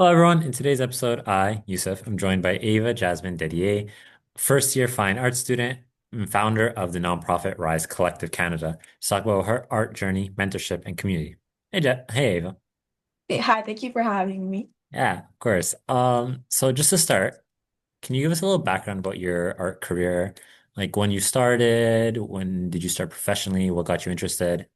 Hello, everyone. In today's episode, Yusuf, am joined by Ava Jasmine Dedier, first year fine arts student and founder of the nonprofit Rise Collective Canada, to talk about her art journey, mentorship, and community. Hey, Ava. Hey, hi, thank you for having me. Yeah, of course. So just to start, can you give us a little background about your art career? Like when you started, when did you start professionally? What got you interested?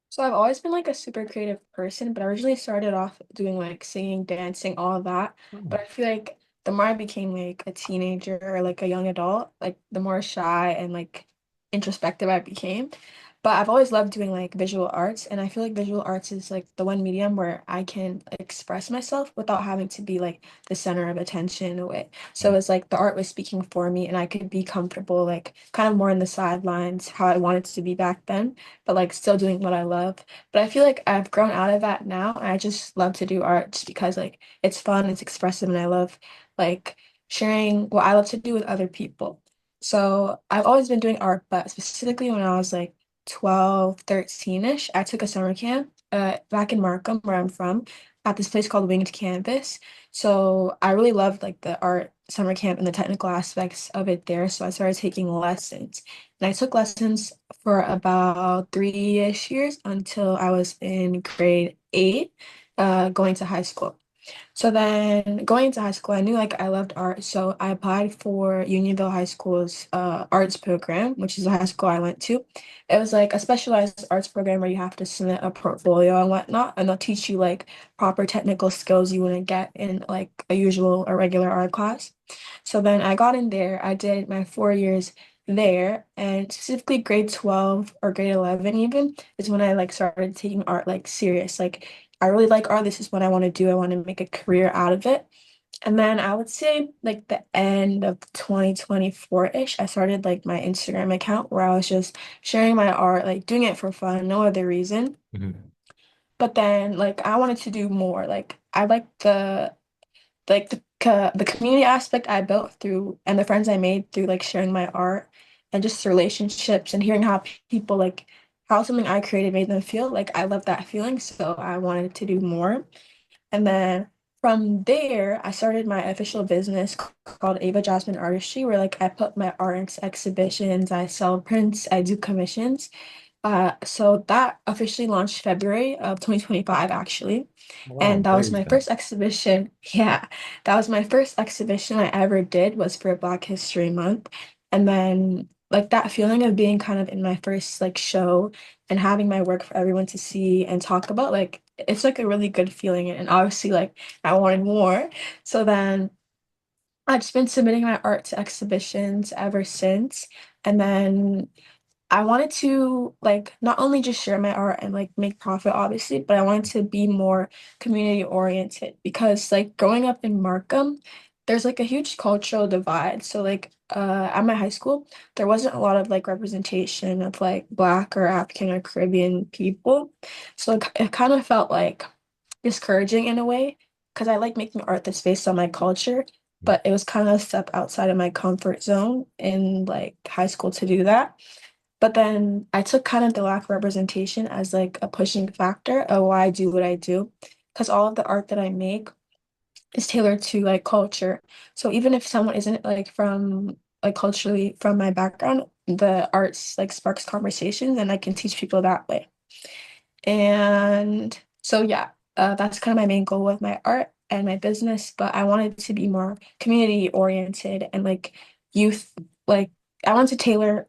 So I've always been like a super creative person, but I originally started off doing like singing, dancing, all of that. But I feel like the more I became like a teenager or like a young adult, like the more shy and like introspective I became. But I've always loved doing like visual arts, and I feel like visual arts is like the one medium where I can express myself without having to be like the center of attention in a way. So it's like the art was speaking for me, and I could be comfortable, like kind of more in the sidelines, how I wanted to be back then, but like still doing what I love. But I feel like I've grown out of that now. And I just love to do art just because like it's fun, it's expressive, and I love like sharing what I love to do with other people. So I've always been doing art, but specifically when I was like 12, 13-ish, I took a summer camp back in Markham, where I'm from, at this place called Winged Canvas. So I really loved like the art summer camp and the technical aspects of it there. So I started taking lessons. And I took lessons for about 3-ish years until I was in grade 8, going to high school. So then going into high school, I knew like I loved art. So I applied for Unionville High School's arts program, which is the high school I went to. It was like a specialized arts program where you have to submit a portfolio and whatnot, and they'll teach you like proper technical skills you wouldn't get in like a usual or regular art class. So then I got in there. I did my 4 years there, and specifically grade 12 or grade 11 even is when I like started taking art like serious. Like I really like art. This is what I want to do. I want to make a career out of it. And then I would say like the end of 2024-ish, I started like my Instagram account where I was just sharing my art, like doing it for fun, no other reason. Mhm. But then like I wanted to do more. Like I like the community aspect I built through and the friends I made through like sharing my art and just relationships and hearing how people like how something I created made them feel. Like I love that feeling, so I wanted to do more. And then from there, I started my official business called Ava Jasmine Artistry, where like I put my art into exhibitions, I sell prints, I do commissions. So that officially launched February of 2025, actually. Wow, And that very was my recent. first exhibition. Yeah, that was my first exhibition I ever did was for Black History Month. And then like that feeling of being kind of in my first like show and having my work for everyone to see and talk about, like it's like a really good feeling. And obviously like I wanted more. So then I've just been submitting my art to exhibitions ever since. And then I wanted to like not only just share my art and like make profit, obviously, but I wanted to be more community oriented because like growing up in Markham, there's like a huge cultural divide. So like at my high school, there wasn't a lot of like representation of like Black or African or Caribbean people. So it kind of felt like discouraging in a way because I like making art that's based on my culture, but it was kind of a step outside of my comfort zone in like high school to do that. But then I took kind of the lack of representation as like a pushing factor of why I do what I do. Because all of the art that I make is tailored to like culture. So even if someone isn't like from like culturally from my background, the arts like sparks conversations and I can teach people that way. And so yeah, that's kind of my main goal with my art and my business, but I wanted to be more community oriented and like youth, like I want to tailor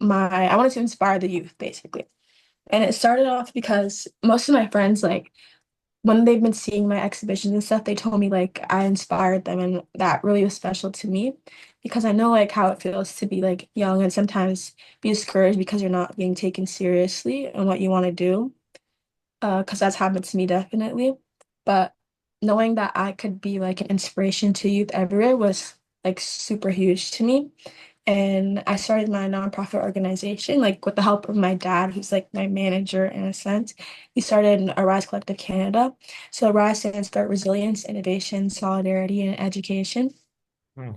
I wanted to inspire the youth basically. And it started off because most of my friends, like when they've been seeing my exhibitions and stuff, they told me like I inspired them and that really was special to me because I know like how it feels to be like young and sometimes be discouraged because you're not being taken seriously in what you want to do. Because that's happened to me definitely. But knowing that I could be like an inspiration to youth everywhere was like super huge to me. And I started my nonprofit organization, like with the help of my dad, who's like my manager in a sense. He started a Rise Collective Canada. So Rise stands for Resilience, Innovation, Solidarity, and Education. Hmm.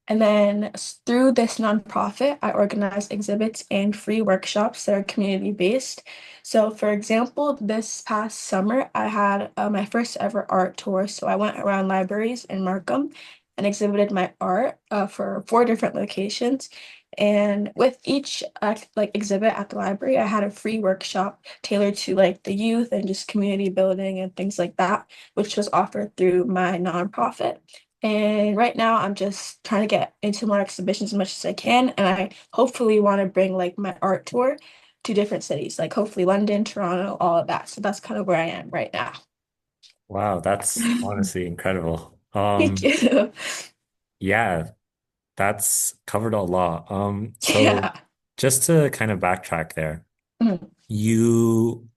And then through this nonprofit, I organize exhibits and free workshops that are community based. So, for example, this past summer, I had my first ever art tour. So, I went around libraries in Markham and exhibited my art for 4 different locations. And with each like exhibit at the library, I had a free workshop tailored to like the youth and just community building and things like that, which was offered through my nonprofit. And right now, I'm just trying to get into more exhibitions as much as I can. And I hopefully want to bring like my art tour to different cities, like hopefully London, Toronto, all of that. So that's kind of where I am right now. Wow, that's honestly incredible. Thank you. Yeah, that's covered a lot. So Yeah. just to kind of backtrack there, Mhm. you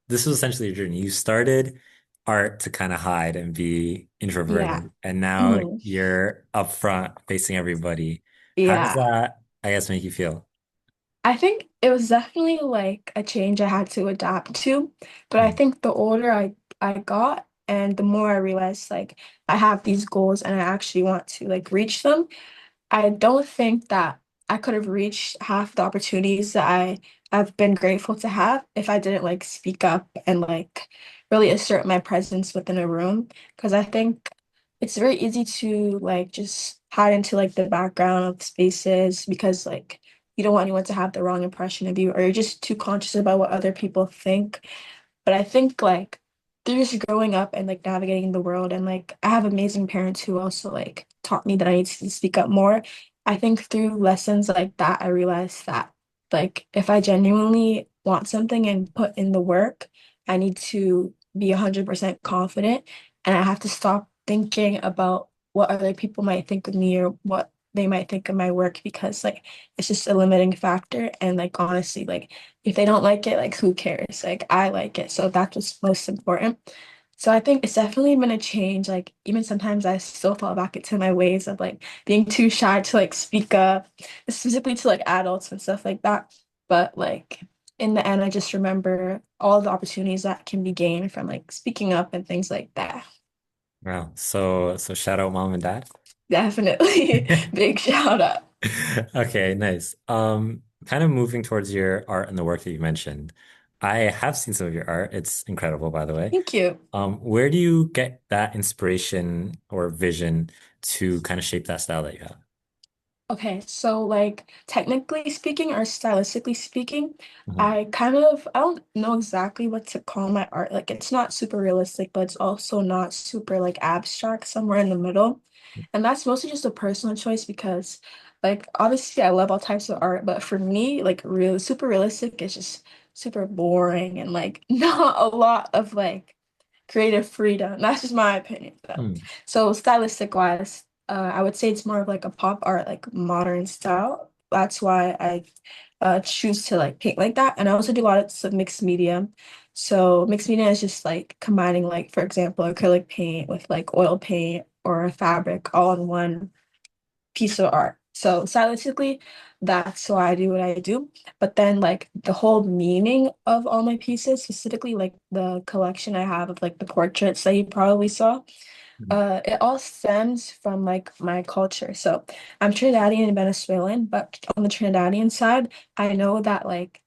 this was essentially your journey. You started art to kind of hide and be Yeah. introverted, and now Mhm. you're up front facing everybody. How does Yeah. that, I guess, make you feel? I think it was definitely like a change I had to adapt to. But I Mm, think the older I got and the more I realized like I have these goals and I actually want to like reach them. I don't think that I could have reached half the opportunities that I've been grateful to have if I didn't like speak up and like really assert my presence within a room. Because I think it's very easy to like just hide into like the background of spaces because like you don't want anyone to have the wrong impression of you or you're just too conscious about what other people think. But I think like through just growing up and like navigating the world and like I have amazing parents who also like taught me that I need to speak up more. I think through lessons like that, I realized that like if I genuinely want something and put in the work, I need to be 100% confident and I have to stop thinking about what other people might think of me or what they might think of my work because like it's just a limiting factor and like honestly like if they don't like it, like who cares? Like I like it. So that's what's most important. So I think it's definitely been a change. Like even sometimes I still fall back into my ways of like being too shy to like speak up, specifically to like adults and stuff like that. But like in the end, I just remember all the opportunities that can be gained from like speaking up and things like that. wow. So shout out mom and dad. Definitely big shout out. Okay, nice. Kind of moving towards your art and the work that you mentioned. I have seen some of your art. It's incredible, by the way. Thank you. Where do you get that inspiration or vision to kind of shape that style that you have? Okay, so like technically speaking or stylistically speaking, Mhm. I don't know exactly what to call my art. Like it's not super realistic, but it's also not super like abstract, somewhere in the middle. And that's mostly just a personal choice because like obviously I love all types of art, but for me, like real super realistic is just super boring and like not a lot of like creative freedom. That's just my opinion, though. Mm. So stylistic wise, I would say it's more of like a pop art, like modern style. That's why I choose to like paint like that. And I also do lots of mixed media. So mixed media is just like combining like, for example, acrylic paint with like oil paint or a fabric all in one piece of art. So stylistically, that's why I do what I do. But then like the whole meaning of all my pieces, specifically like the collection I have of like the portraits that you probably saw, it all stems from like my culture. So I'm Trinidadian and Venezuelan, but on the Trinidadian side, I know that like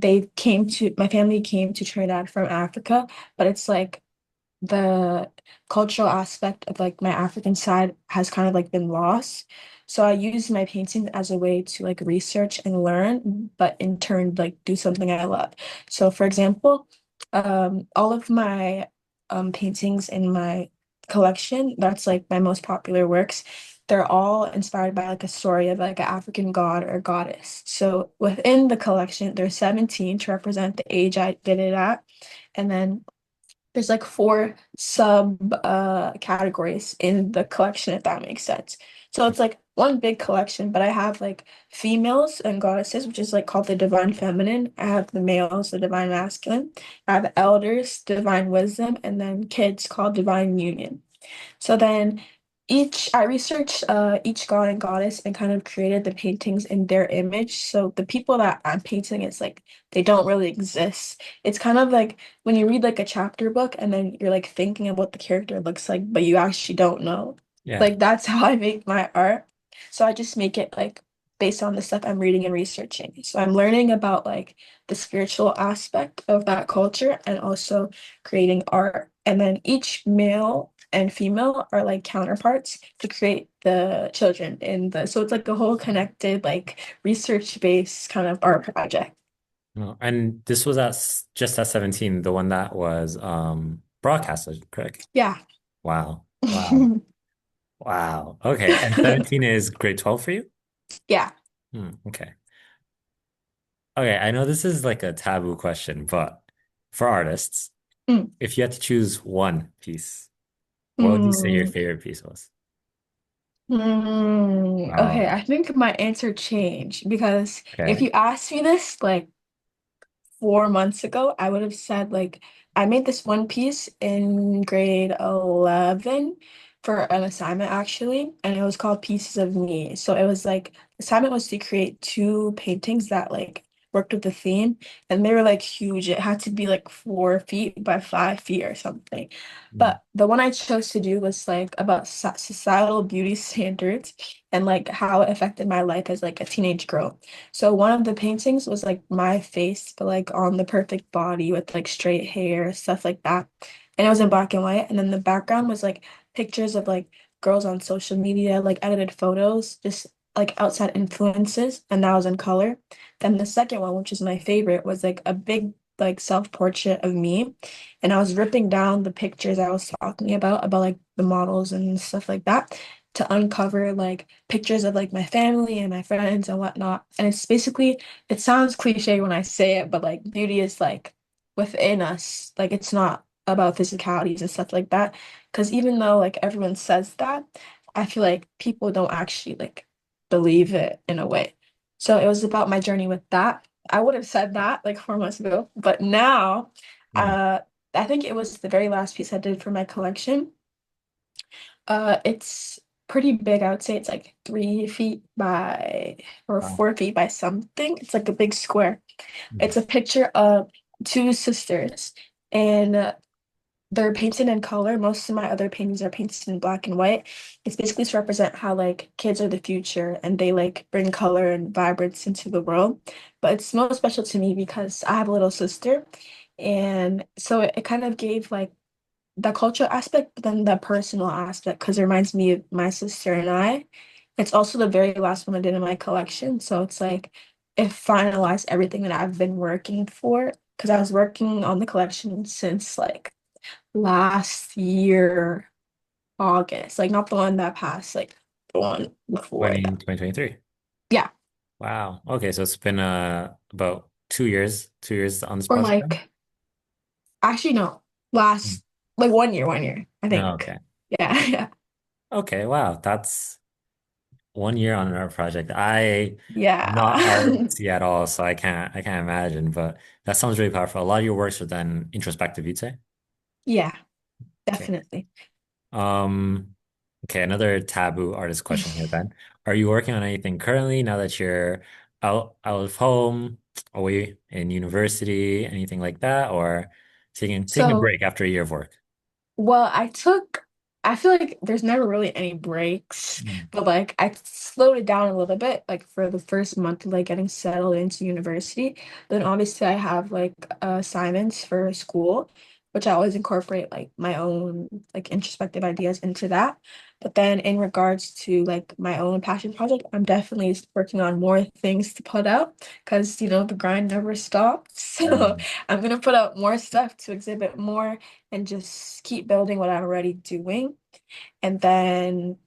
my family came to Trinidad from Africa, but it's like the cultural aspect of like my African side has kind of like been lost. So I use my painting as a way to like research and learn, but in turn like do something I love. So for example, all of my paintings in my collection, that's like my most popular works, they're all inspired by like a story of like an African god or goddess. So within the collection, there's 17 to represent the age I did it at. And then there's like 4 sub categories in the collection, if that makes sense. So it's like one big collection, but I have like females and goddesses, which is like called the divine feminine. I have the males, the divine masculine. I have elders, divine wisdom, and then kids called divine union. So then I researched each god and goddess and kind of created the paintings in their image. So the people that I'm painting, it's like they don't really exist. It's kind of like when you read like a chapter book and then you're like thinking of what the character looks like, but you actually don't know. Yeah. Like that's how I make my art. So I just make it like based on the stuff I'm reading and researching. So I'm learning about like the spiritual aspect of that culture and also creating art. And then each male and female are like counterparts to create the children in the so it's like a whole connected like research-based kind of art project. Oh, and this was just at 17, the one that was broadcasted, correct? Yeah. Wow. Wow. Wow. Okay. And 17 is grade 12 for you? Yeah. Okay. Okay, I know this is like a taboo question, but for artists, Mm. if you had to choose one piece, what would you say your Mm. favorite piece was? Okay, Oh, I think my answer changed because if okay. you asked me this like 4 months ago, I would have said like I made this one piece in grade 11 for an assignment actually, and it was called Pieces of Me. So it was like the assignment was to create two paintings that like worked with the theme, and they were like huge. It had to be like 4 feet by 5 feet or something. Mm, But the one I chose to do was like about societal beauty standards and like how it affected my life as like a teenage girl. So one of the paintings was like my face, but like on the perfect body with like straight hair, stuff like that. And it was in black and white. And then the background was like pictures of like girls on social media, like edited photos, just like outside influences. And that was in color. Then the second one, which is my favorite, was like a big like self-portrait of me. And I was ripping down the pictures I was talking about like the models and stuff like that to uncover like pictures of like my family and my friends and whatnot. And it's basically, it sounds cliche when I say it, but like beauty is like within us. Like it's not about physicalities and stuff like that. Because even though like everyone says that, I feel like people don't actually like believe it in a way. So it was about my journey with that. I would have said that like 4 months ago, but now, mm. uh, I think it was the very last piece I did for my collection. It's pretty big. I would say it's like 3 feet by or Wow. 4 feet by something. It's like a big square. Mm, It's a picture of two sisters, and they're painted in color. Most of my other paintings are painted in black and white. It's basically to represent how like kids are the future and they like bring color and vibrance into the world. But it's most special to me because I have a little sister, and so it kind of gave like the cultural aspect, but then the personal aspect, because it reminds me of my sister and I. It's also the very last one I did in my collection. So it's like it finalized everything that I've been working for. Because I was working on the collection since like last year, August. Like not the one that passed, like the one before 20, that. 2023. Yeah. Wow. Okay, so it's been about 2 years on this Or project then? like actually no, Mm. last like 1 year, I Oh, think. okay. Yeah, yeah. Okay, wow. That's 1 year on our project. I'm not Yeah. artsy at all, so I can't imagine, but that sounds really powerful. A lot of your works are then introspective, you'd say? Yeah, Okay. definitely. Um, okay, another taboo artist question here then. Are you working on anything currently now that you're out of home, away in university, anything like that, or taking a So, break after a year of work? well, I feel like there's never really any breaks, Mm. but like I slowed it down a little bit, like for the first month of like getting settled into university. Then obviously I have like assignments for school, which I always incorporate like my own like introspective ideas into that. But then in regards to like my own passion project, I'm definitely working on more things to put out because the grind never stops. So Mm. I'm gonna put out more stuff to exhibit more and just keep building what I'm already doing. And then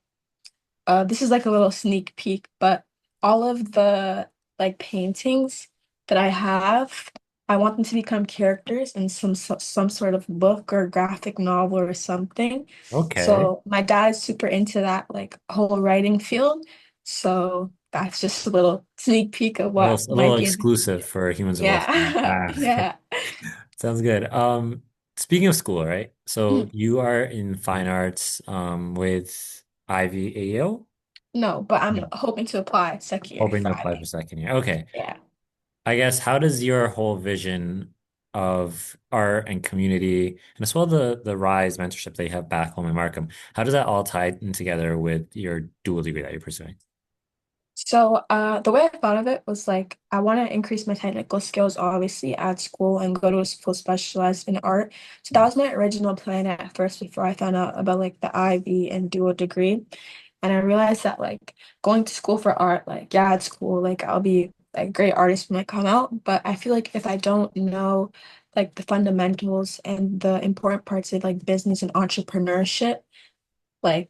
this is like a little sneak peek, but all of the like paintings that I have, I want them to become characters in some sort of book or graphic novel or something. Okay. So my dad is super into that like whole writing field. So that's just a little sneak peek of what A little might be in the exclusive future. for humans of all speed. Yeah. Ah, Yeah. sounds good. Speaking of school, right? So you are in fine arts with Ivy AO? No, but I'm No. hoping to apply second year Hoping to for apply for IB. second year. Okay. Yeah. I guess how does your whole vision of art and community, and as well the Rise mentorship they have back home in Markham, how does that all tie in together with your dual degree that you're pursuing? The way I thought of it was like I want to increase my technical skills, obviously, at school and go to a school specialized in art. So that was my original plan at first before I found out about like the IB and dual degree. And I realized that like going to school for art, like yeah, it's cool. Like I'll be like a great artist when I come out. But I feel like if I don't know like the fundamentals and the important parts of like business and entrepreneurship, like,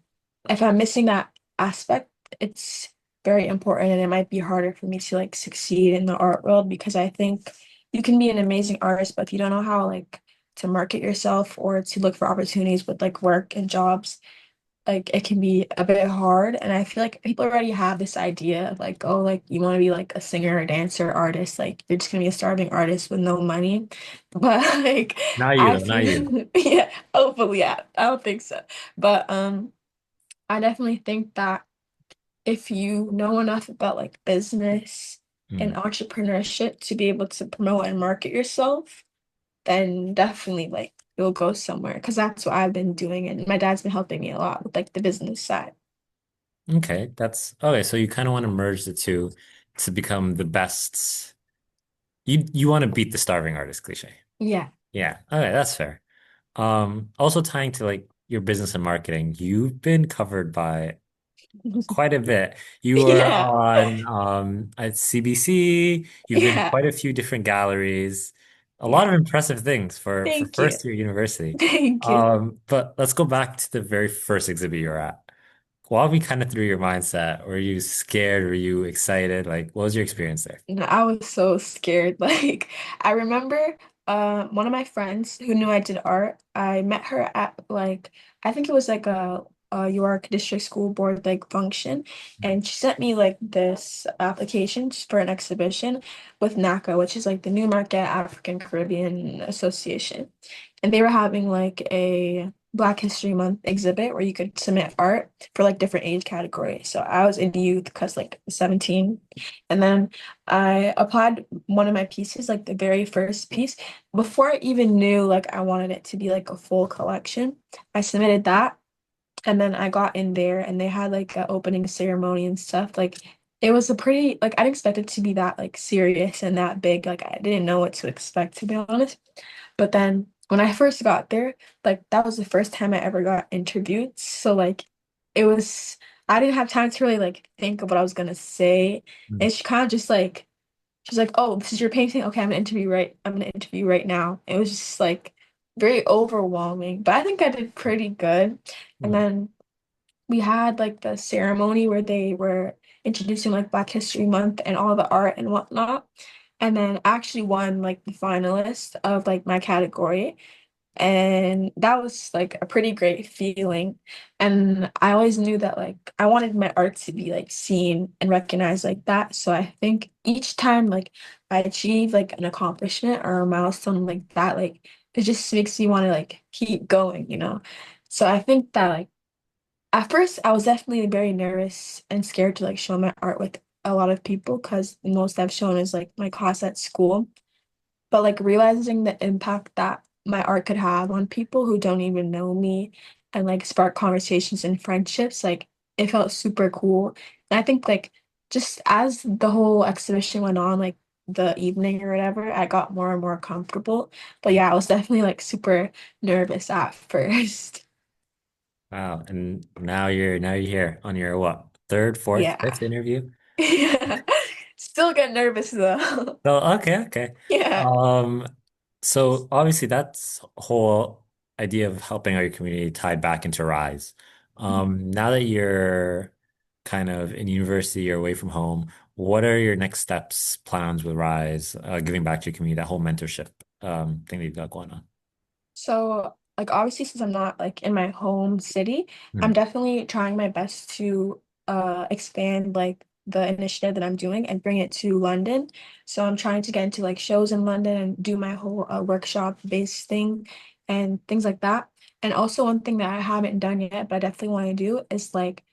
if I'm missing that aspect, it's very important and it might be harder for me to like succeed in the art world because I think you can be an amazing artist, but if you don't know how like to market yourself or to look for opportunities with like work and jobs, like it can be a bit hard. And I feel like people already have this idea of like, oh, like you want to be like a singer or dancer artist, like you're just gonna be a starving artist with no money. But like Not you I though, not you. feel yeah, hopefully, yeah, I don't think so. But I definitely think that if you know enough about like business and Mm. entrepreneurship to be able to promote and market yourself, then definitely like you'll go somewhere because that's what I've been doing and my dad's been helping me a lot with like the business side. Okay, that's okay. So you kind of want to merge the two to become the best. You want to beat the starving artist cliche. Yeah. Yeah. Okay, that's fair. Also tying to like your business and marketing, you've been covered by quite a bit. You were Yeah. on at CBC, you've been Yeah. quite a few different galleries, a lot of Yeah. impressive things for Thank you. first year university. Thank you. But let's go back to the very first exhibit you were at. Walk me kind of through your mindset. Were you scared? Were you excited? Like, what was your experience there? No, I was so scared. Like, I remember one of my friends who knew I did art, I met her at like I think it was like a York District School Board like function, and she sent me like this application for an exhibition with NACA, which is like the Newmarket African Caribbean Association. And they were having like a Black History Month exhibit where you could submit art for like different age categories. So I was in youth because like 17. And then I applied one of my pieces, like the very first piece, before I even knew like I wanted it to be like a full collection. I submitted that and then I got in there and they had like an opening ceremony and stuff. Like it was a pretty like I didn't expect it to be that like serious and that big. Like I didn't know what to expect to be honest. But then when I first got there, like that was the first time I ever got interviewed. So like it was I didn't have time to really like think of what I was gonna say. Mm. And she kind of just like she's like, "Oh, this is your painting. Okay, I'm gonna interview right now." It was just like very overwhelming, but I think I did pretty good. And Mm. then we had like the ceremony where they were introducing like Black History Month and all the art and whatnot. And then I actually won like the finalist of like my category. And that was like a pretty great feeling. And I always knew that like I wanted my art to be like seen and recognized like that. So I think each time like I achieve like an accomplishment or a milestone like that, like it just makes me want to like keep going, you know? So I think that like at first I was definitely very nervous and scared to like show my art with a lot of people because the most I've shown is like my class at school. But like realizing the impact that my art could have on people who don't even know me and like spark conversations and friendships, like it felt super cool. And I think like just as the whole exhibition went on, like the evening or whatever, I got more and more comfortable. But yeah, I was definitely like super nervous at first. Wow. And now you're here on your what? Third, fourth, Yeah. fifth interview? Yeah. Still get nervous though. So okay, okay. Yeah. Um, so obviously that's whole idea of helping out your community tied back into Rise. Now that you're kind of in university or away from home, what are your next steps, plans with Rise, giving back to your community, that whole mentorship thing that you've got going on? So, like obviously since I'm not like in my home city, I'm Mm. definitely trying my best to expand like the initiative that I'm doing and bring it to London. So I'm trying to get into like shows in London and do my whole workshop based thing and things like that. And also one thing that I haven't done yet, but I definitely want to do is like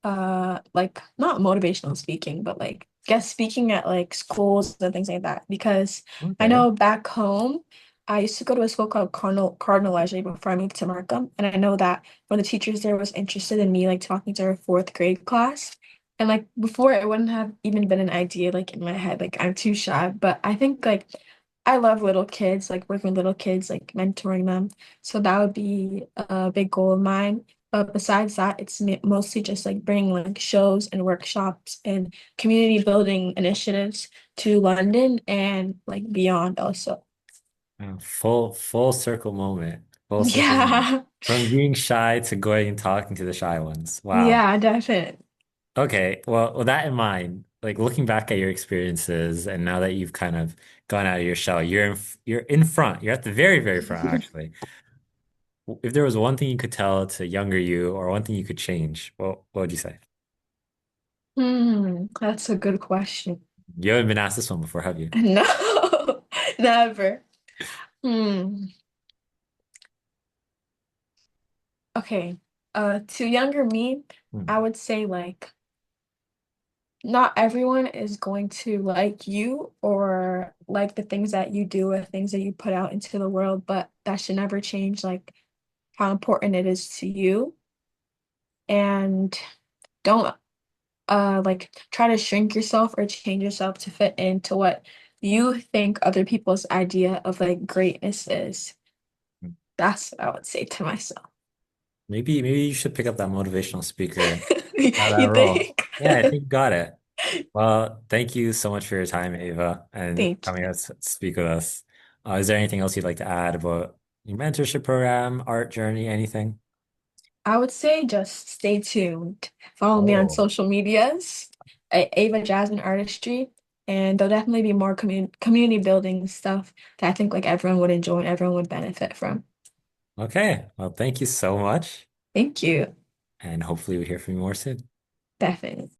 not motivational speaking but like guest speaking at like schools and things like that because I Okay. know back home I used to go to a school called Cardinal Leger before I moved to Markham, and I know that one of the teachers there was interested in me like talking to her fourth grade class, And like before, it wouldn't have even been an idea like in my head. Like I'm too shy, but I think like I love little kids, like working with little kids, like mentoring them. So that would be a big goal of mine. But besides that, it's mostly just like bringing like shows and workshops and community building initiatives to London and like beyond also. Full circle moment. Full circle moment. Yeah. From being shy to going and talking to the shy ones. Wow. Yeah, definitely. Okay. Well, with that in mind, like looking back at your experiences and now that you've kind of gone out of your shell, you're in front. You're at the very, very front, actually. If there was one thing you could tell to younger you or one thing you could change, what would you say? That's a good question. You haven't been asked this one before, have you? No, never. Hmm. Okay. To younger me, I Hmm. would say like not everyone is going to like you or like the things that you do or things that you put out into the world, but that should never change like how important it is to you. And don't like try to shrink yourself or change yourself to fit into what you think other people's idea of like greatness is. That's what I would say to myself. Maybe you should pick up that motivational speaker, that You role. think? Yeah, I think you got it. Well, thank you so much for your time, Ava, and Thank coming you. out to speak with us. Is there anything else you'd like to add about your mentorship program, art journey, anything? I would say just stay tuned. Follow me on Oh, social medias, Ava Jasmine Artistry, and there'll definitely be more community building stuff that I think like everyone would enjoy and everyone would benefit from. okay. Well, thank you so much, Thank you. and hopefully we hear from you more soon. Definitely.